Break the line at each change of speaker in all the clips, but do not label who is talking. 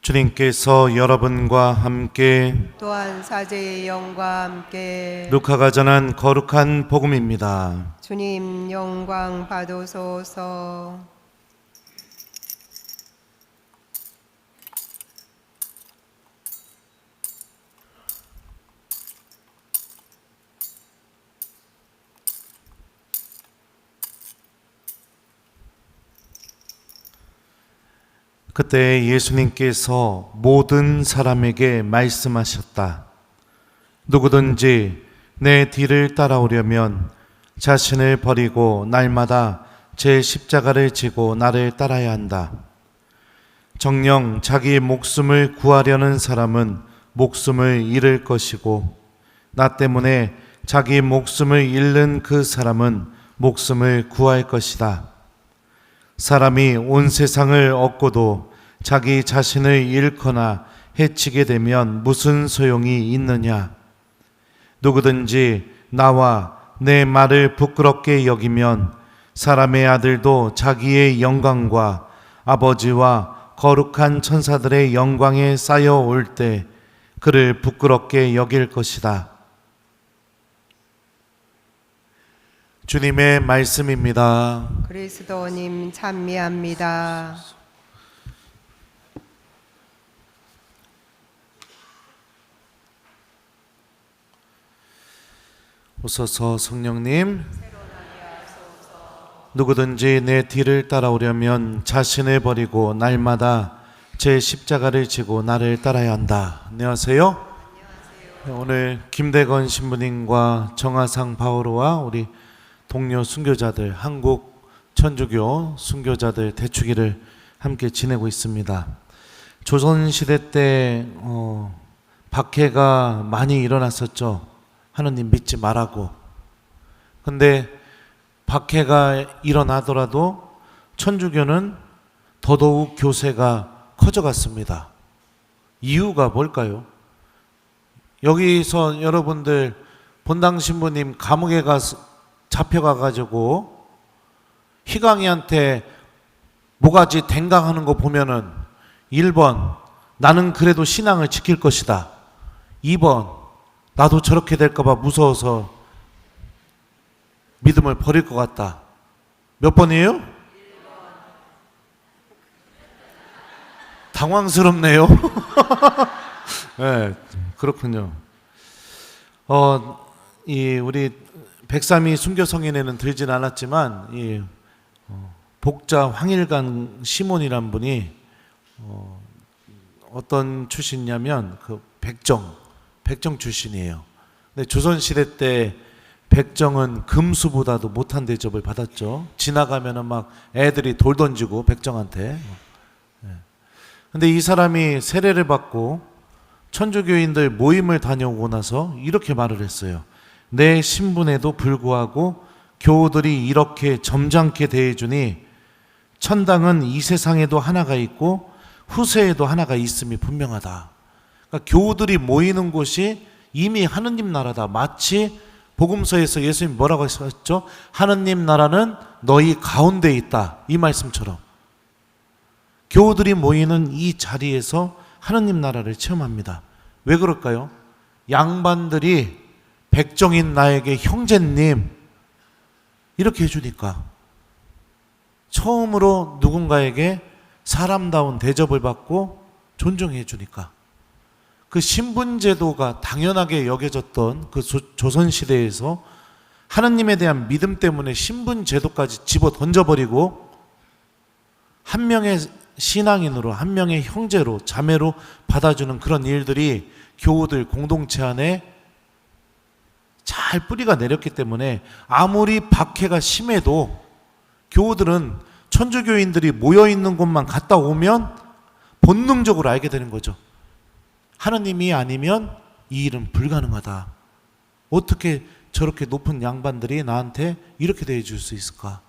주님께서 여러분과 함께
또한 사제의 영과 함께
루카가 전한 거룩한 복음입니다.
주님 영광 받으소서.
그때 예수님께서 모든 사람에게 말씀하셨다. 누구든지 내 뒤를 따라오려면 자신을 버리고 날마다 제 십자가를 지고 나를 따라야 한다. 정녕 자기 목숨을 구하려는 사람은 목숨을 잃을 것이고 나 때문에 자기 목숨을 잃는 그 사람은 목숨을 구할 것이다. 사람이 온 세상을 얻고도 자기 자신을 잃거나 해치게 되면 무슨 소용이 있느냐? 누구든지 나와 내 말을 부끄럽게 여기면 사람의 아들도 자기의 영광과 아버지와 거룩한 천사들의 영광에 쌓여올 때 그를 부끄럽게 여길 것이다. 주님의 말씀입니다.
그리스도님 찬미합니다.
오소서 성령님, 누구든지 내 뒤를 따라오려면 자신을 버리고 날마다 제 십자가를 지고 나를 따라야 한다. 안녕하세요. 오늘 김대건 신부님과 정하상 바오로와 우리 동료 순교자들, 한국 천주교 순교자들 대축일을 함께 지내고 있습니다. 조선시대 때 박해가 많이 일어났었죠. 하느님 믿지 말라고. 근데 박해가 일어나더라도 천주교는 더더욱 교세가 커져갔습니다. 이유가 뭘까요? 여기서 여러분들 본당 신부님 감옥에 잡혀가가지고 희강이한테 모가지 댕강하는 거 보면은 1번 나는 그래도 신앙을 지킬 것이다. 2번 나도 저렇게 될까봐 무서워서 믿음을 버릴 것 같다. 몇 번이에요? 당황스럽네요. 네, 그렇군요. 우리 103이 순교성인에는 들진 않았지만 복자 황일관 시몬이란 분이 어떤 출신이냐면 그 백정 출신이에요. 근데 조선시대 때 백정은 금수보다도 못한 대접을 받았죠. 지나가면은 막 애들이 돌 던지고 백정한테. 근데 이 사람이 세례를 받고 천주교인들 모임을 다녀오고 나서 이렇게 말을 했어요. 내 신분에도 불구하고 교우들이 이렇게 점잖게 대해주니 천당은 이 세상에도 하나가 있고 후세에도 하나가 있음이 분명하다. 그러니까 교우들이 모이는 곳이 이미 하느님 나라다. 마치 복음서에서 예수님이 뭐라고 하셨죠? 하느님 나라는 너희 가운데 있다. 이 말씀처럼 교우들이 모이는 이 자리에서 하느님 나라를 체험합니다. 왜 그럴까요? 양반들이 백정인 나에게 형제님 이렇게 해주니까, 처음으로 누군가에게 사람다운 대접을 받고 존중해 주니까, 그 신분제도가 당연하게 여겨졌던 그 조선시대에서 하느님에 대한 믿음 때문에 신분제도까지 집어 던져버리고 한 명의 신앙인으로, 한 명의 형제로, 자매로 받아주는 그런 일들이 교우들 공동체 안에 잘 뿌리가 내렸기 때문에 아무리 박해가 심해도 교우들은 천주교인들이 모여있는 곳만 갔다 오면 본능적으로 알게 되는 거죠. 하느님이 아니면 이 일은 불가능하다. 어떻게 저렇게 높은 양반들이 나한테 이렇게 대해줄 수 있을까?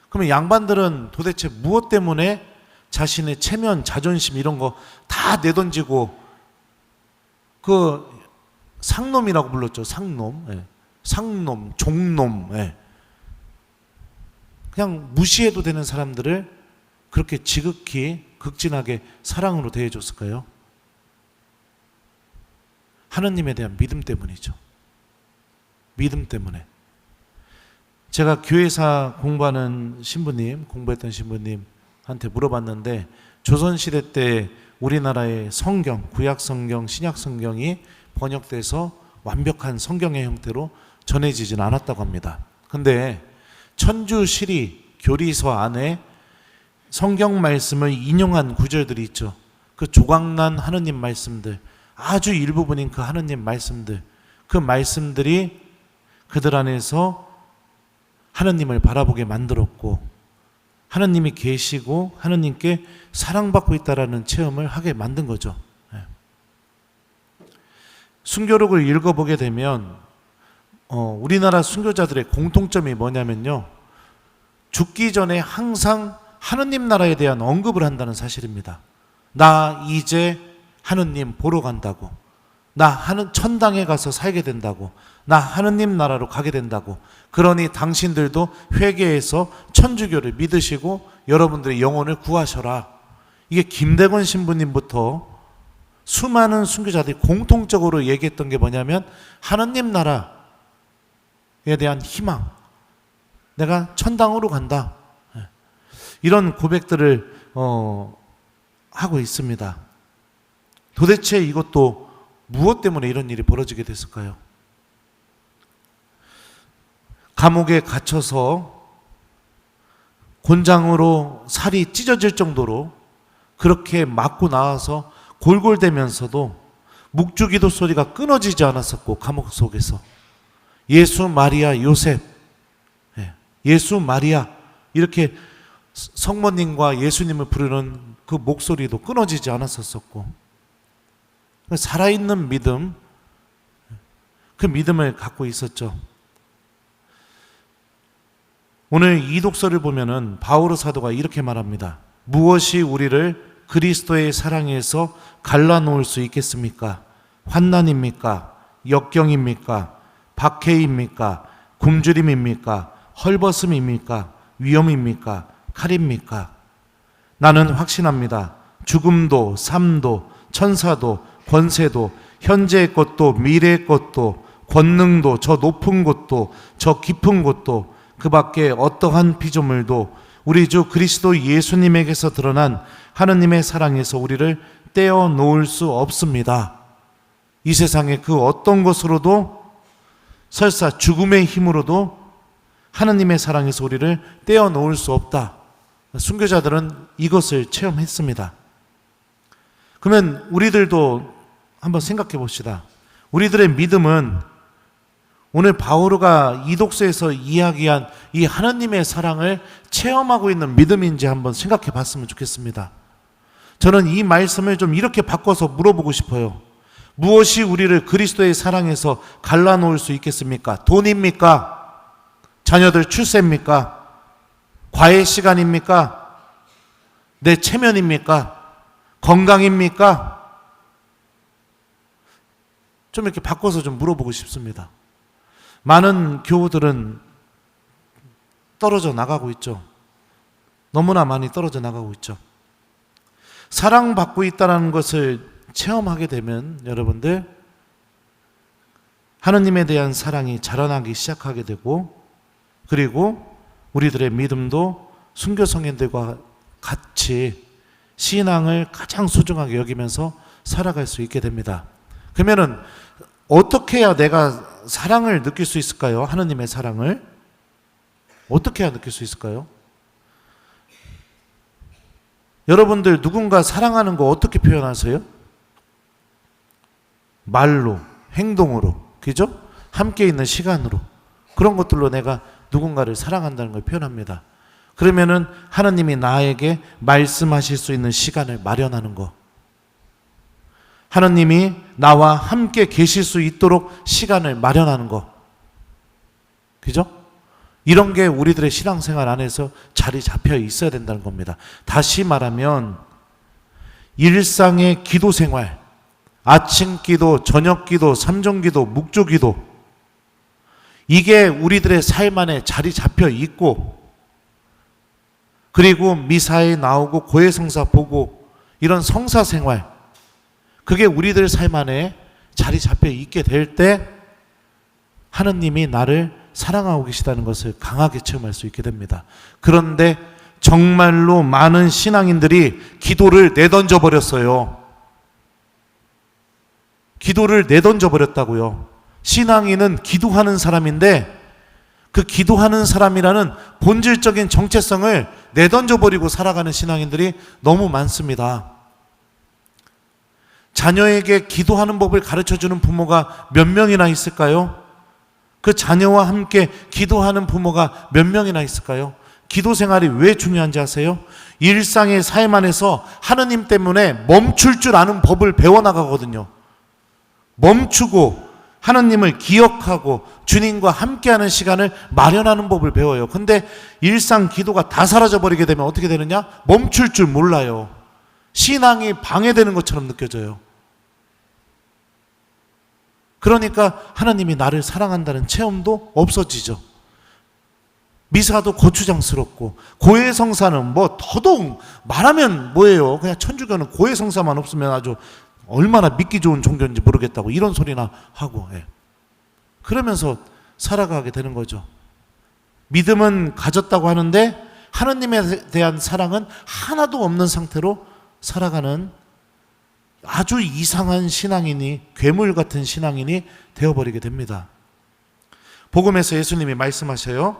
그러면 양반들은 도대체 무엇 때문에 자신의 체면, 자존심 이런 거 다 내던지고 그 상놈이라고 불렀죠. 상놈. 예. 상놈, 종놈. 예. 그냥 무시해도 되는 사람들을 그렇게 지극히 극진하게 사랑으로 대해줬을까요? 하느님에 대한 믿음 때문이죠. 믿음 때문에. 제가 교회사 공부했던 신부님한테 물어봤는데, 조선시대 때 우리나라의 성경, 구약성경, 신약성경이 번역돼서 완벽한 성경의 형태로 전해지진 않았다고 합니다. 근데 천주시리 교리서 안에 성경 말씀을 인용한 구절들이 있죠. 그 조각난 하느님 말씀들, 아주 일부분인 그 하느님 말씀들, 그 말씀들이 그들 안에서 하느님을 바라보게 만들었고, 하느님이 계시고 하느님께 사랑받고 있다라는 체험을 하게 만든 거죠. 순교록을 읽어보게 되면 우리나라 순교자들의 공통점이 뭐냐면요, 죽기 전에 항상 하느님 나라에 대한 언급을 한다는 사실입니다. 나 이제 하느님 보러 간다고, 나 천당에 가서 살게 된다고, 나 하느님 나라로 가게 된다고, 그러니 당신들도 회개해서 천주교를 믿으시고 여러분들의 영혼을 구하셔라. 이게 김대건 신부님부터 수많은 순교자들이 공통적으로 얘기했던 게 뭐냐면, 하느님 나라에 대한 희망, 내가 천당으로 간다, 이런 고백들을 하고 있습니다. 도대체 이것도 무엇 때문에 이런 일이 벌어지게 됐을까요? 감옥에 갇혀서 곤장으로 살이 찢어질 정도로 그렇게 맞고 나와서 골골대면서도 묵주기도 소리가 끊어지지 않았었고, 감옥 속에서 예수, 마리아, 요셉, 예수, 마리아 이렇게 성모님과 예수님을 부르는 그 목소리도 끊어지지 않았었고, 살아있는 믿음, 그 믿음을 갖고 있었죠. 오늘 이 독서를 보면은 바오로 사도가 이렇게 말합니다. 무엇이 우리를 그리스도의 사랑에서 갈라놓을 수 있겠습니까? 환난입니까? 역경입니까? 박해입니까? 굶주림입니까? 헐벗음입니까? 위험입니까? 칼입니까? 나는 확신합니다. 죽음도 삶도 천사도 권세도 현재의 것도 미래의 것도 권능도 저 높은 곳도 저 깊은 곳도 그 밖에 어떠한 피조물도 우리 주 그리스도 예수님에게서 드러난 하느님의 사랑에서 우리를 떼어놓을 수 없습니다. 이 세상의 그 어떤 것으로도, 설사 죽음의 힘으로도 하느님의 사랑에서 우리를 떼어놓을 수 없다. 순교자들은 이것을 체험했습니다. 그러면 우리들도 한번 생각해 봅시다. 우리들의 믿음은 오늘 바오로가 이 독서에서 이야기한 이 하느님의 사랑을 체험하고 있는 믿음인지 한번 생각해 봤으면 좋겠습니다. 저는 이 말씀을 좀 이렇게 바꿔서 물어보고 싶어요. 무엇이 우리를 그리스도의 사랑에서 갈라놓을 수 있겠습니까? 돈입니까? 자녀들 출세입니까? 과외 시간입니까? 내 체면입니까? 건강입니까? 좀 이렇게 바꿔서 좀 물어보고 싶습니다. 많은 교우들은 떨어져 나가고 있죠. 너무나 많이 떨어져 나가고 있죠. 사랑받고 있다는 것을 체험하게 되면 여러분들, 하느님에 대한 사랑이 자라나기 시작하게 되고, 그리고 우리들의 믿음도 순교 성인들과 같이 신앙을 가장 소중하게 여기면서 살아갈 수 있게 됩니다. 그러면은 어떻게 해야 내가 사랑을 느낄 수 있을까요? 하느님의 사랑을 어떻게 해야 느낄 수 있을까요? 여러분들 누군가 사랑하는 거 어떻게 표현하세요? 말로, 행동으로, 그죠? 함께 있는 시간으로, 그런 것들로 내가 누군가를 사랑한다는 걸 표현합니다. 그러면은 하나님이 나에게 말씀하실 수 있는 시간을 마련하는 거, 하나님이 나와 함께 계실 수 있도록 시간을 마련하는 거, 그죠? 이런 게 우리들의 신앙생활 안에서 자리 잡혀 있어야 된다는 겁니다. 다시 말하면 일상의 기도 생활, 아침 기도, 저녁 기도, 삼종 기도, 묵주 기도, 이게 우리들의 삶 안에 자리 잡혀 있고, 그리고 미사에 나오고 고해성사 보고 이런 성사 생활, 그게 우리들 삶 안에 자리 잡혀 있게 될 때 하느님이 나를 사랑하고 계시다는 것을 강하게 체험할 수 있게 됩니다. 그런데 정말로 많은 신앙인들이 기도를 내던져 버렸어요. 기도를 내던져 버렸다고요. 신앙인은 기도하는 사람인데 그 기도하는 사람이라는 본질적인 정체성을 내던져 버리고 살아가는 신앙인들이 너무 많습니다. 자녀에게 기도하는 법을 가르쳐주는 부모가 몇 명이나 있을까요? 그 자녀와 함께 기도하는 부모가 몇 명이나 있을까요? 기도 생활이 왜 중요한지 아세요? 일상의 삶 안에서 하느님 때문에 멈출 줄 아는 법을 배워나가거든요. 멈추고 하느님을 기억하고 주님과 함께하는 시간을 마련하는 법을 배워요. 근데 일상 기도가 다 사라져버리게 되면 어떻게 되느냐? 멈출 줄 몰라요. 신앙이 방해되는 것처럼 느껴져요. 그러니까 하나님이 나를 사랑한다는 체험도 없어지죠. 미사도 거추장스럽고 고해성사는 뭐 더더욱 말하면 뭐예요? 그냥 천주교는 고해성사만 없으면 아주 얼마나 믿기 좋은 종교인지 모르겠다고 이런 소리나 하고, 그러면서 살아가게 되는 거죠. 믿음은 가졌다고 하는데 하나님에 대한 사랑은 하나도 없는 상태로 살아가는 아주 이상한 신앙인이, 괴물 같은 신앙인이 되어버리게 됩니다. 복음에서 예수님이 말씀하셔요.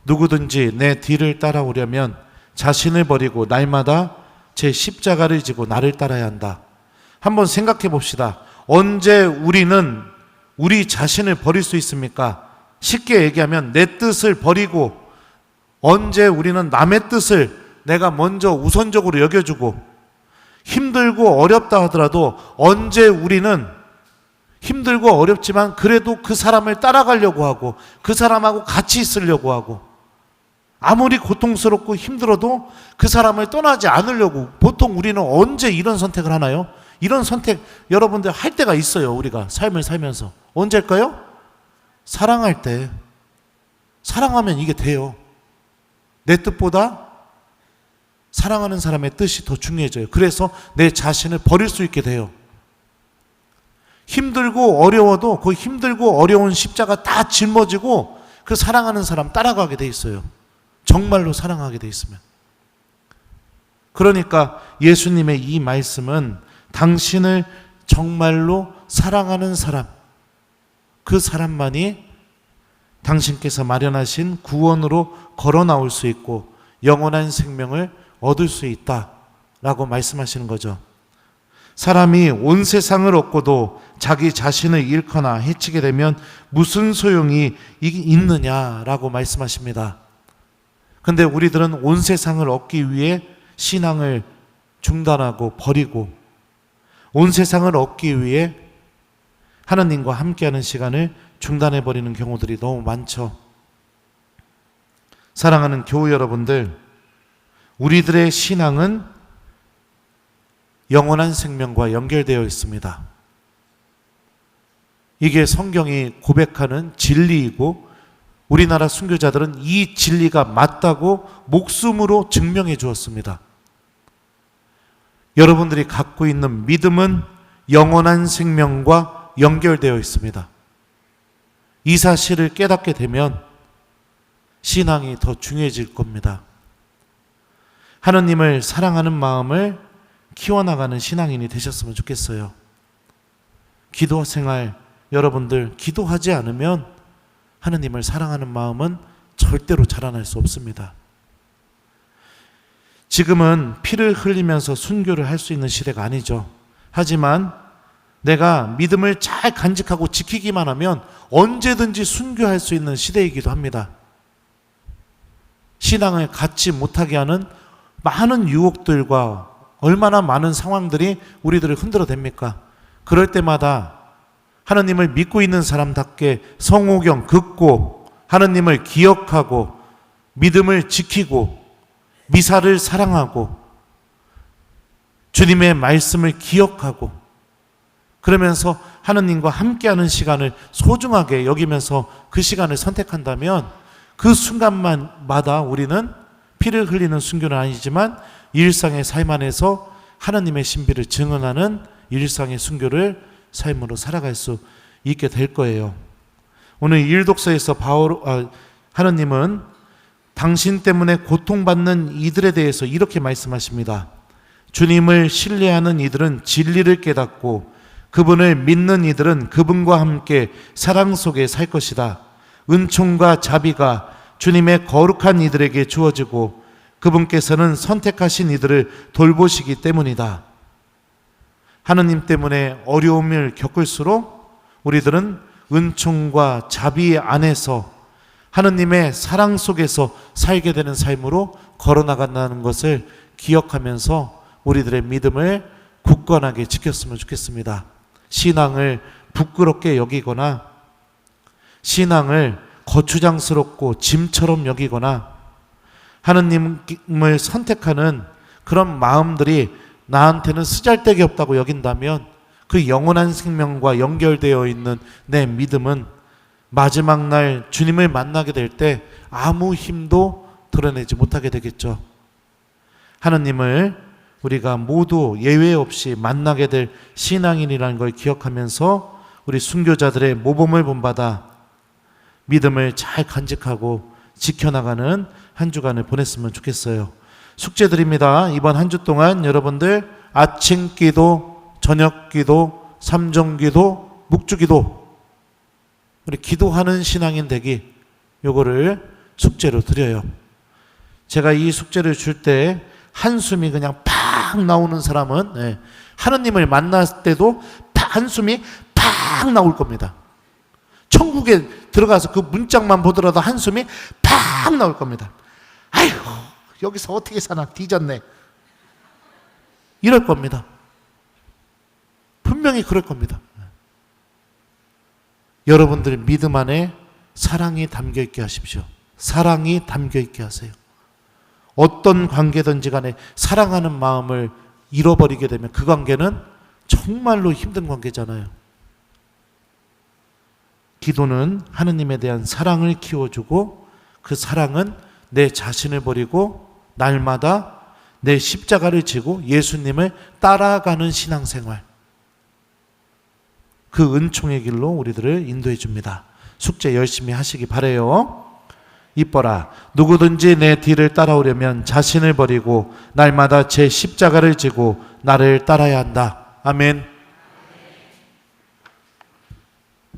누구든지 내 뒤를 따라오려면 자신을 버리고 날마다 제 십자가를 지고 나를 따라야 한다. 한번 생각해 봅시다. 언제 우리는 우리 자신을 버릴 수 있습니까? 쉽게 얘기하면 내 뜻을 버리고, 언제 우리는 남의 뜻을 내가 먼저 우선적으로 여겨주고, 힘들고 어렵다 하더라도 언제 우리는 힘들고 어렵지만 그래도 그 사람을 따라가려고 하고 그 사람하고 같이 있으려고 하고, 아무리 고통스럽고 힘들어도 그 사람을 떠나지 않으려고, 보통 우리는 언제 이런 선택을 하나요? 이런 선택 여러분들 할 때가 있어요. 우리가 삶을 살면서. 언제일까요? 사랑할 때. 사랑하면 이게 돼요. 내 뜻보다 사랑하는 사람의 뜻이 더 중요해져요. 그래서 내 자신을 버릴 수 있게 돼요. 힘들고 어려워도 그 힘들고 어려운 십자가 다 짊어지고 그 사랑하는 사람 따라가게 돼 있어요. 정말로 사랑하게 돼 있으면. 그러니까 예수님의 이 말씀은 당신을 정말로 사랑하는 사람, 그 사람만이 당신께서 마련하신 구원으로 걸어 나올 수 있고 영원한 생명을 얻을 수 있다라고 말씀하시는 거죠. 사람이 온 세상을 얻고도 자기 자신을 잃거나 해치게 되면 무슨 소용이 있느냐라고 말씀하십니다. 근데 우리들은 온 세상을 얻기 위해 신앙을 중단하고 버리고, 온 세상을 얻기 위해 하나님과 함께하는 시간을 중단해버리는 경우들이 너무 많죠. 사랑하는 교우 여러분들, 우리들의 신앙은 영원한 생명과 연결되어 있습니다. 이게 성경이 고백하는 진리이고 우리나라 순교자들은 이 진리가 맞다고 목숨으로 증명해 주었습니다. 여러분들이 갖고 있는 믿음은 영원한 생명과 연결되어 있습니다. 이 사실을 깨닫게 되면 신앙이 더 중요해질 겁니다. 하느님을 사랑하는 마음을 키워나가는 신앙인이 되셨으면 좋겠어요. 기도 생활, 여러분들 기도하지 않으면 하느님을 사랑하는 마음은 절대로 자라날 수 없습니다. 지금은 피를 흘리면서 순교를 할 수 있는 시대가 아니죠. 하지만 내가 믿음을 잘 간직하고 지키기만 하면 언제든지 순교할 수 있는 시대이기도 합니다. 신앙을 갖지 못하게 하는 많은 유혹들과 얼마나 많은 상황들이 우리들을 흔들어댑니까? 그럴 때마다 하느님을 믿고 있는 사람답게 성호경 긋고 하느님을 기억하고 믿음을 지키고 미사를 사랑하고 주님의 말씀을 기억하고 그러면서 하느님과 함께하는 시간을 소중하게 여기면서 그 시간을 선택한다면 그 순간마다 우리는 피를 흘리는 순교는 아니지만 일상의 삶 안에서 하나님의 신비를 증언하는 일상의 순교를 삶으로 살아갈 수 있게 될 거예요. 오늘 일독서에서 하나님은 당신 때문에 고통받는 이들에 대해서 이렇게 말씀하십니다. 주님을 신뢰하는 이들은 진리를 깨닫고 그분을 믿는 이들은 그분과 함께 사랑 속에 살 것이다. 은총과 자비가 주님의 거룩한 이들에게 주어지고 그분께서는 선택하신 이들을 돌보시기 때문이다. 하느님 때문에 어려움을 겪을수록 우리들은 은총과 자비 안에서 하느님의 사랑 속에서 살게 되는 삶으로 걸어나간다는 것을 기억하면서 우리들의 믿음을 굳건하게 지켰으면 좋겠습니다. 신앙을 부끄럽게 여기거나 신앙을 거추장스럽고 짐처럼 여기거나 하느님을 선택하는 그런 마음들이 나한테는 쓰잘데기 없다고 여긴다면 그 영원한 생명과 연결되어 있는 내 믿음은 마지막 날 주님을 만나게 될 때 아무 힘도 드러내지 못하게 되겠죠. 하느님을 우리가 모두 예외 없이 만나게 될 신앙인이라는 걸 기억하면서 우리 순교자들의 모범을 본받아 믿음을 잘 간직하고 지켜나가는 한 주간을 보냈으면 좋겠어요. 숙제드립니다. 이번 한 주 동안 여러분들 아침 기도, 저녁 기도, 삼정 기도, 묵주 기도, 우리 기도하는 신앙인 되기, 요거를 숙제로 드려요. 제가 이 숙제를 줄 때 한숨이 그냥 팍 나오는 사람은 하느님을 만났을 때도 한숨이 팍 나올 겁니다. 천국에 들어가서 그 문짝만 보더라도 한숨이 팍 나올 겁니다. 아이고, 여기서 어떻게 사나, 뒤졌네, 이럴 겁니다. 분명히 그럴 겁니다. 여러분들 믿음 안에 사랑이 담겨 있게 하십시오. 사랑이 담겨 있게 하세요. 어떤 관계든지 간에 사랑하는 마음을 잃어버리게 되면 그 관계는 정말로 힘든 관계잖아요. 기도는 하느님에 대한 사랑을 키워주고 그 사랑은 내 자신을 버리고 날마다 내 십자가를 지고 예수님을 따라가는 신앙생활, 그 은총의 길로 우리들을 인도해 줍니다. 숙제 열심히 하시기 바라요. 이뻐라, 누구든지 내 뒤를 따라오려면 자신을 버리고 날마다 제 십자가를 지고 나를 따라야 한다. 아멘.